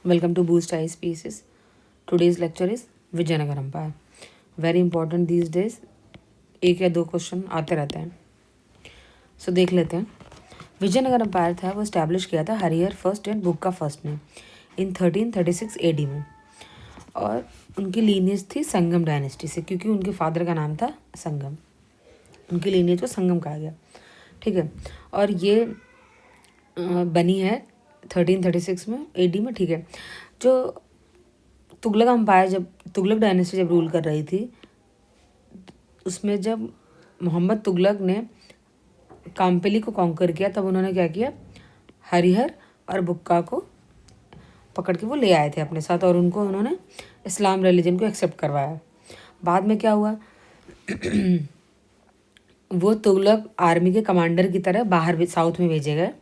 Welcome to Boost Eye Species. Today's lecture is Vijayanagar empire. Very important these days. एक या दो question आते रहते हैं. सो देख लेते हैं. विजयनगर empire था वो स्टैब्लिश किया था Harihar first and Bukka first ने इन 1336 AD में. और उनकी लीनियज थी संगम डायनेस्टी से, क्योंकि उनके फादर का नाम था संगम. उनकी लीनियज को संगम कहा गया. ठीक है. और ये बनी है 1336 में AD में. ठीक है. जो तुगलक अम्पायर, जब तुगलक डायनेस्टी जब रूल कर रही थी, उसमें जब मोहम्मद तुगलक ने काम्पेली को कॉन्कर किया, तब उन्होंने क्या किया, हरिहर और बुक्का को पकड़ के वो ले आए थे अपने साथ, और उनको उन्होंने इस्लाम रिलीजन को एक्सेप्ट करवाया. बाद में क्या हुआ, वो तुगलक आर्मी के कमांडर की तरह बाहर साउथ में भेजे गए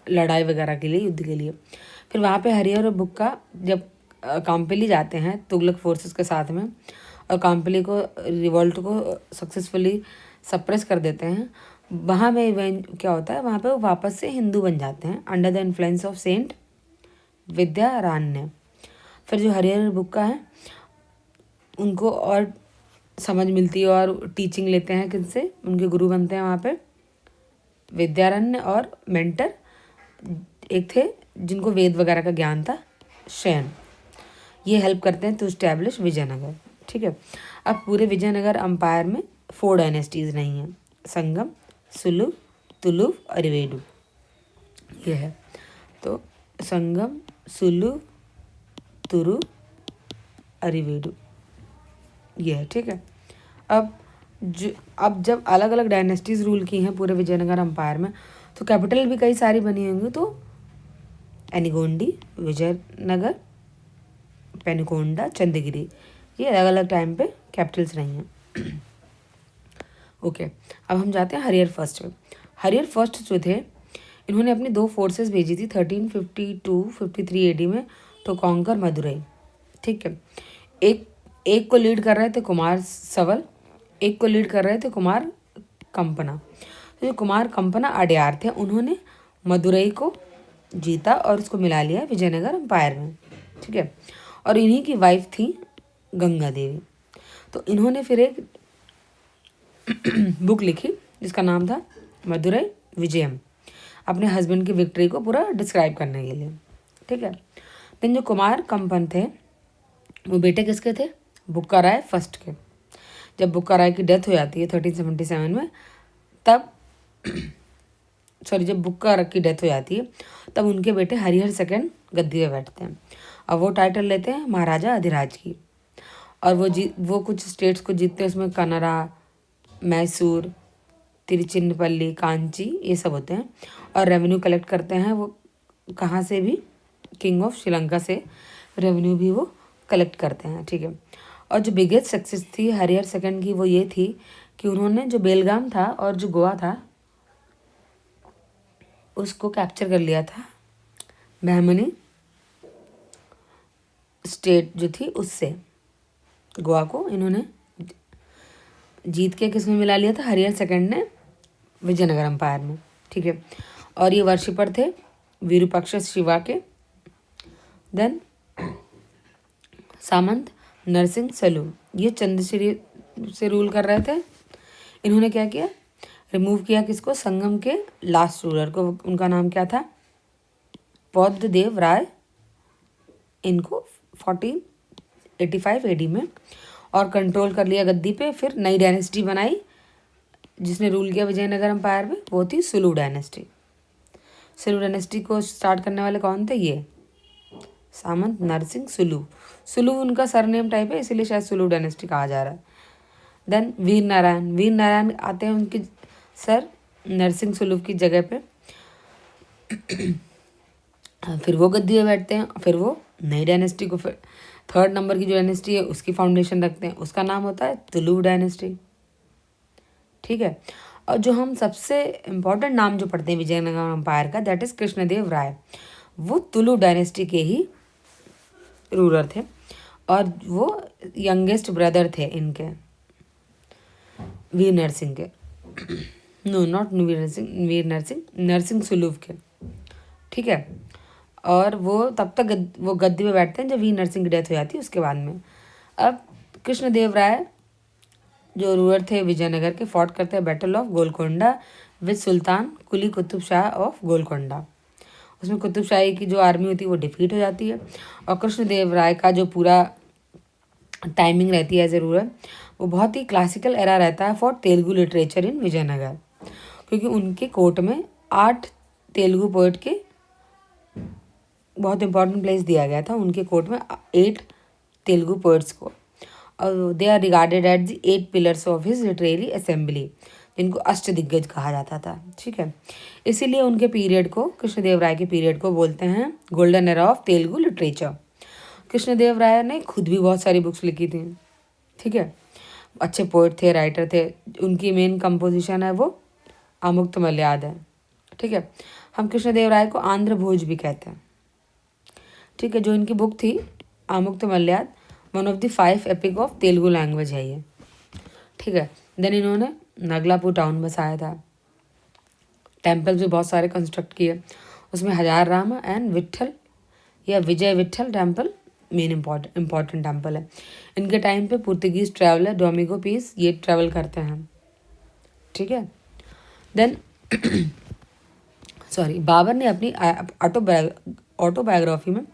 लड़ाई वगैरह के लिए, युद्ध के लिए. फिर वहाँ पे हरिहर और बुक्का जब काम्पेली जाते हैं तुगलक फोर्सेस के साथ में, और काम्पेली को रिवॉल्ट को सक्सेसफुली सप्रेस कर देते हैं, वहाँ में इवेंट क्या होता है, वहाँ पे वो वापस से हिंदू बन जाते हैं under the influence of saint Vidyaranya. फिर जो हरिहर और बुक्का है उनको और समझ मिलती है और टीचिंग लेते हैं किनसे, उनके गुरु बनते हैं वहाँ पे विद्यारण्य, और मेंटर एक थे जिनको वेद वगैरह का ज्ञान था, शयन. ये हेल्प करते हैं टू स्टैब्लिश विजयनगर. ठीक है. अब पूरे विजयनगर अम्पायर में 4 डायनेस्टीज नहीं हैं, संगम, सुलु, तुलु, अरिवेडु. ये है. तो संगम, सुलु, तुरु, अरिवेडु, ये है. ठीक है. अब जब अलग अलग डायनेस्टीज रूल की हैं पूरे विजयनगर अम्पायर में, तो कैपिटल भी कई सारी बनी होंगी. तो एनिगोंडी, विजयनगर, पेनुकोंडा, चंद्रगिरी, ये अलग अलग टाइम पे कैपिटल्स रही हैं. ओके. अब हम जाते हैं हरिहर फर्स्ट में. हरिहर फर्स्ट जो थे, इन्होंने अपनी 2 फोर्सेस भेजी थी 1352-53 AD में तो कॉन्कर मदुरई. ठीक है. एक को लीड कर रहे थे कुमार सवल, एक को लीड कर रहे थे कुमार कंपना. तो जो कुमार कंपना अड्यार थे, उन्होंने मदुरई को जीता और उसको मिला लिया विजयनगर अम्पायर में. ठीक है. और इन्हीं की वाइफ थी गंगा देवी. तो इन्होंने फिर एक बुक लिखी जिसका नाम था मदुरई विजयम, अपने हस्बैंड की विक्ट्री को पूरा डिस्क्राइब करने के लिए. ठीक है. देन जो कुमार कंपन थे, वो बेटे किसके थे, बुक्का राय फर्स्ट के. जब बुक्का राय की डेथ हो जाती है 1377 में, तब जब बुक्का की डेथ हो जाती है, तब उनके बेटे हरिहर सेकंड गद्दी पे बैठते हैं. अब वो टाइटल लेते हैं महाराजा अधिराज की. और वो कुछ स्टेट्स को जीतते हैं, उसमें कनरा, मैसूर, तिरुचिन्नपल्ली, कांची, ये सब होते हैं. और रेवेन्यू कलेक्ट करते हैं वो कहाँ से भी, किंग ऑफ श्रीलंका से रेवेन्यू भी वो कलेक्ट करते हैं. ठीक है. और जो बिगेस्ट सक्सेस थी हरिहर सेकंड की, वो ये थी कि उन्होंने जो बेलगाम था और जो गोवा था उसको कैप्चर कर लिया था बहमनी स्टेट जो थी उससे. गोवा को इन्होंने जीत के किस में मिला लिया था, हरिहर सेकंड ने विजयनगर अम्पायर में. ठीक है. और ये वर्शिपर थे विरूपाक्ष शिवा के. देन सामंत नरसिंह सलू, ये चंद्रश्री से रूल कर रहे थे. इन्होंने क्या किया, रिमूव किया किसको, संगम के लास्ट रूलर को. उनका नाम क्या था, बौद्धदेव राय. इनको 1485 AD में, और कंट्रोल कर लिया गद्दी पे. फिर नई डायनेस्टी बनाई जिसने रूल किया विजयनगर अम्पायर में, वो थी सुलू डायनेस्टी. सुलू डायनेस्टी को स्टार्ट करने वाले कौन थे, ये सामंत नरसिंह सुलू. सुलू उनका सरनेम टाइप है, इसीलिए शायद सुलू डायनेस्टी कहा जा रहा है. देन वीर नारायण आते हैं उनके सर नरसिंह सुलू की जगह पे. फिर वो गद्दी में बैठते हैं. फिर वो नई डायनेस्टी को, फिर 3rd नंबर की जो डायनेस्टी है उसकी फाउंडेशन रखते हैं. उसका नाम होता है तुलु डायनेस्टी. ठीक है. और जो हम सबसे इम्पोर्टेंट नाम जो पढ़ते हैं विजयनगर अम्पायर का, दैट इज कृष्णदेव राय. वो तुलु डायनेस्टी के ही रूलर थे, और वो यंगेस्ट ब्रदर थे इनके वीर नरसिंह के. नो नॉट वीर नरसिंह, नरसिंह सुलूफ के. ठीक है. और वो तब तक वो गद्दी पे बैठते हैं जब वीर नरसिंह की डेथ हो जाती है उसके बाद में। अब कृष्णदेव राय जो रूलर थे विजयनगर के, फॉट करते हैं battle of Golconda with sultan Quli Qutb Shah of Golconda. उसमें कुतुब शाही की जो आर्मी होती है वो डिफीट हो जाती है, और कृष्णदेव राय का जो पूरा टाइमिंग रहती है एज ए रूलर वो बहुत ही क्लासिकल एरा रहता है for Telugu literature in Vijayanagar, क्योंकि उनके कोर्ट में 8 तेलुगु पोइट के बहुत इंपॉर्टेंट प्लेस दिया गया था। उनके कोर्ट में 8 तेलुगु पोइट्स को, और they are regarded at the 8 pillars of his literary assembly, जिनको अष्टदिग्गज कहा जाता था। ठीक है, इसीलिए उनके पीरियड को, कृष्णदेव राय के पीरियड को बोलते हैं golden era of Telugu literature. Krishnadeva Raya ने खुद भी बहुत सारी बुक्स लिखी थी। ठीक है, अच्छे पोइट थे, राइटर थे। उनकी मेन कंपोजिशन है वो आमुक्तमाल्याद है। ठीक है, हम कृष्णदेव राय को आंध्र भोज भी कहते हैं। ठीक है, जो इनकी बुक थी Amuktamalyada, one of the 5 epic of Telugu language है ये। ठीक है, देन इन्होंने नगलापुर टाउन बसाया था। टेम्पल्स भी बहुत सारे कंस्ट्रक्ट किए, उसमें हजार राम एंड विट्ठल या Vijaya Vitthal temple main important temple है। इनके टाइम पे पुर्तगीज ट्रैवलर डोमिगो पीस ये ट्रैवल करते हैं। ठीक है, देन सॉरी, बाबर ने अपनी ऑटोबायोग्राफी में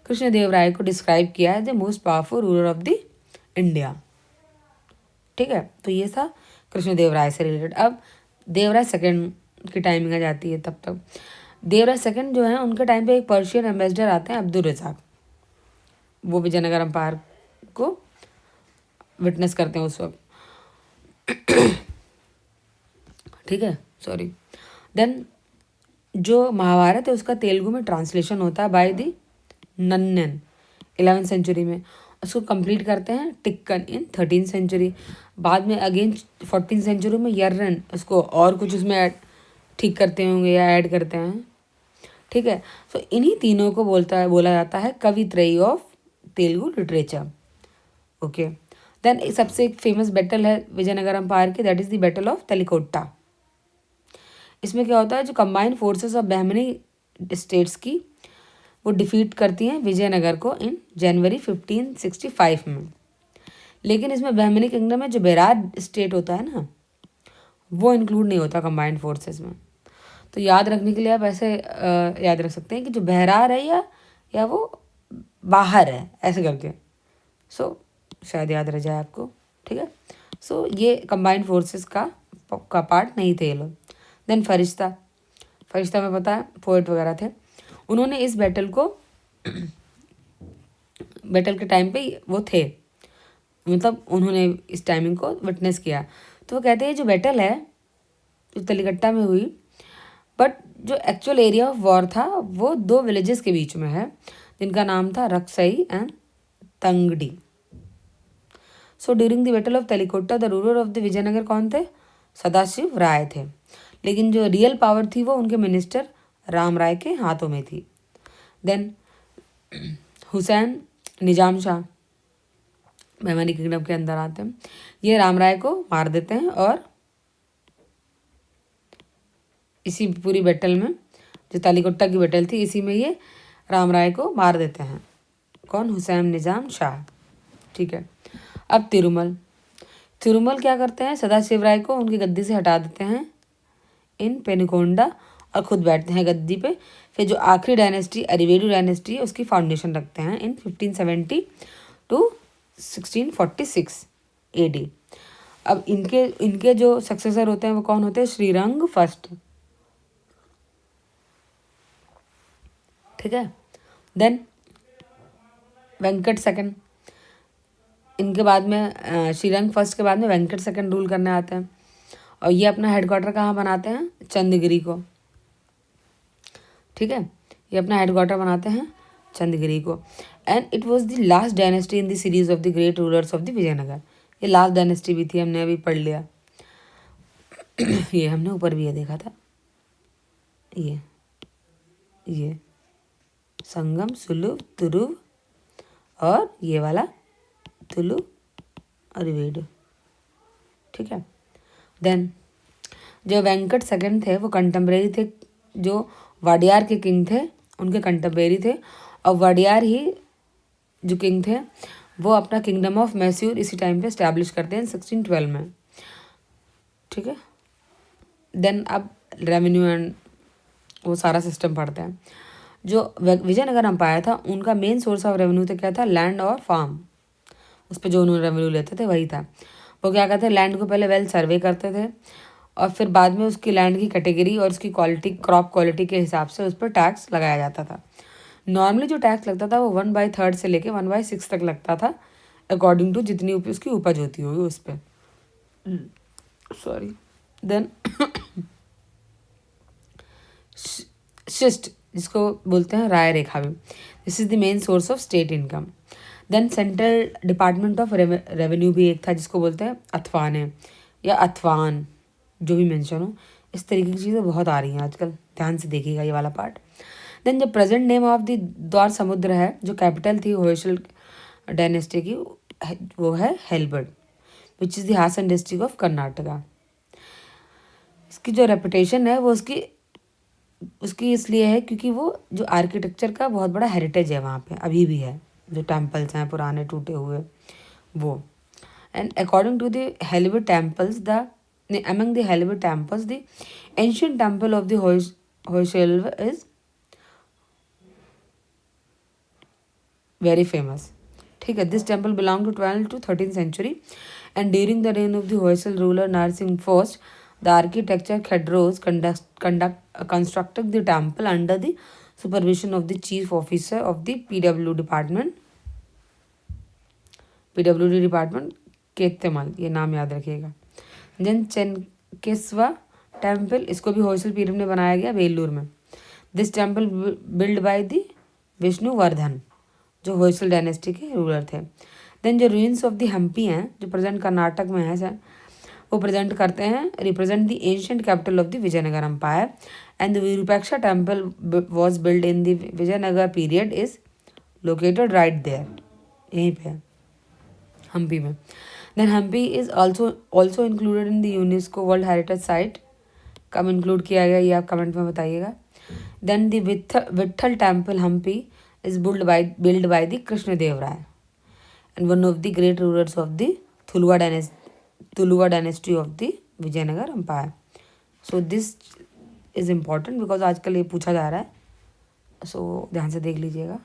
कृष्णदेव राय को डिस्क्राइब किया है the most powerful ruler of the India. ठीक है, तो ये था कृष्णदेव राय से रिलेटेड। अब देवराय सेकंड की टाइमिंग आ जाती है। तब तक देवराय सेकंड जो है उनके टाइम पे एक पर्शियन एम्बेसडर आते हैं अब्दुल रजाक, वो विजयनगर अम्पायर को विटनेस करते हैं उस वक्त। ठीक है, सॉरी। देन जो महाभारत है उसका तेलुगु में ट्रांसलेशन होता है बाय दी नन्नन 11th सेंचुरी में। उसको कंप्लीट करते हैं टिक्कन इन 13th सेंचुरी। बाद में अगेन 14th सेंचुरी में यर्रन उसको और कुछ उसमें ठीक करते होंगे या ऐड करते हैं। ठीक है, तो इन्हीं तीनों को बोला जाता है Kavitrayi of Telugu literature. Okay, then सबसे एक फेमस बैटल है विजयनगर अम्पायर की, that is the battle of Talikota. इसमें क्या होता है, जो combined forces of Bahmani states की वो डिफीट करती हैं विजयनगर को इन जनवरी 1565 में। लेकिन इसमें बहमनी किंगडम में जो बेरार स्टेट होता है ना, वो इंक्लूड नहीं होता कंबाइंड फोर्सेस में। तो याद रखने के लिए आप ऐसे याद रख सकते हैं कि जो बहरार है या वो बाहर है, ऐसे करके। सो शायद याद रह जाए आपको। ठीक है, सो ये कंबाइंड फोर्सेस का पार्ट नहीं थे ये लोग। देन फरिश्ता में पता है पोएट वगैरह थे। उन्होंने इस बैटल के टाइम पे वो थे, मतलब उन्होंने इस टाइमिंग को विटनेस किया। तो वो कहते हैं जो बैटल है जो तलिकट्टा में हुई, बट जो एक्चुअल एरिया ऑफ वॉर था वो 2 विलेजेस के बीच में है, जिनका नाम था Rakshasi and Tangadi. So during the battle of Talikota the ruler of the Vijayanagara कौन थे? सदाशिव राय थे। लेकिन जो रियल पावर थी वो उनके मिनिस्टर राम राय के हाथों में थी। देन हुसैन निजाम शाह बहमनी किंगडम के अंदर आते हैं। ये राम राय को मार देते हैं, और इसी पूरी बैटल में, जो तालीकोट्टा की बैटल थी, इसी में ये राम राय को मार देते हैं। कौन? हुसैन निजाम शाह। ठीक है, अब तिरुमल क्या करते हैं? सदाशिव राय को उनकी गद्दी से हटा देते हैं इन पेनुकोंडा, और खुद बैठते हैं गद्दी पे। फिर जो आखिरी डायनेस्टी अरिवेडु डायनेस्टी है उसकी फाउंडेशन रखते हैं इन 1570 टू 1646 एडी। अब इनके जो सक्सेसर होते हैं वो कौन होते हैं? श्रीरंग फर्स्ट। ठीक है, देन वेंकट सेकंड। इनके बाद में श्रीरंग फर्स्ट के बाद में वेंकट सेकंड रूल करने आते हैं, और ये अपना हेडक्वार्टर कहाँ बनाते हैं? चंदगिरी को। ठीक है, ये अपना हेडक्वार्टर बनाते हैं चंदगिरी को। And it was the last dynasty in the series of the great rulers of the Vijayanagar. ये लास्ट डायनेस्टी भी थी, हमने अभी पढ़ लिया। ये हमने ऊपर भी ये देखा था, ये संगम, सुलु, तुरु, और ये वाला तुलु और वेडु। ठीक है, देन जो वेंकट सेकंड थे वो कंटेम्प्रेरी थे जो वाडियार के किंग थे उनके कंटेम्परेरी थे। और वडियार ही जो किंग थे वो अपना किंगडम ऑफ मैसूर इसी टाइम पे इस्टेब्लिश करते हैं 1612 में। ठीक है, देन अब रेवेन्यू एंड वो सारा सिस्टम पढ़ते हैं। जो विजयनगर अम्पायर था उनका मेन सोर्स ऑफ रेवेन्यू तो क्या था, लैंड और फार्म। उस पर जो उन्होंने रेवेन्यू लेते थे वही था। वो क्या करते, लैंड को पहले वेल सर्वे करते थे और फिर बाद में उसकी लैंड की कैटेगरी और उसकी क्वालिटी, क्रॉप क्वालिटी के हिसाब से उस पर टैक्स लगाया जाता था। नॉर्मली जो टैक्स लगता था वो 1/3 से लेके 1/6 तक लगता था, अकॉर्डिंग टू जितनी उसकी उपज होती होगी उस पर। सॉरी। देन शिस्ट, जिसको बोलते हैं राय रेखा भी, this is the main source of state income. Then central department of revenue भी एक था जिसको बोलते हैं अथवाने या अथवान, जो भी मेंशन हो। इस तरीके की चीज़ें बहुत आ रही हैं आजकल, ध्यान से देखिएगा ये वाला पार्ट। देन जो प्रेजेंट नेम ऑफ द द्वार समुद्र है, जो कैपिटल थी होयसल डायनेस्टी की, वो है Halebid, which is the Hassan district of Karnataka. इसकी जो रेपुटेशन है वो उसकी इसलिए है क्योंकि वो जो आर्किटेक्चर का बहुत बड़ा हेरिटेज है वहाँ पे, अभी भी है, जो टेम्पल्स हैं पुराने टूटे हुए वो। And according to the Halebid temples, the among the Helibid temples, the ancient temple of the Hoysalva is very famous. ठीक है, this temple belong to 12th to 13th century and during the reign of the Hoysal ruler Narsingh I, the architecture Khedros constructed the temple under the supervision of the chief officer of the PWD department केतमल, ये नाम याद रखिएगा। Then चेनकेस्वा temple, इसको भी Hoysala period में बनाया गया वेल्लूर में। This temple build by the Vishnuvardhana, जो होयसल डायनेस्टी के रूलर थे। देन जो रूइंस ऑफ द हम्पी हैं, जो प्रेजेंट कर्नाटक में है सर, वो प्रेजेंट करते हैं, represent the ancient capital of the Vijayanagar empire and the Virupaksha temple was build in the Vijayanagar period is located right there, यहीं पे है हम्पी में। Then Hampi is also included in the UNESCO world heritage site, कब include किया गया ये आप कमेंट में बताइएगा। Then the Vitthal temple Hampi is built by the Krishnadev Raya and one of the great rulers of the Tuluva dynasty of the Vijayanagar Empire. So this is important because आजकल ये पूछा जा रहा है, so ध्यान से देख लीजिएगा।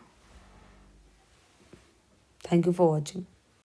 Thank you for watching.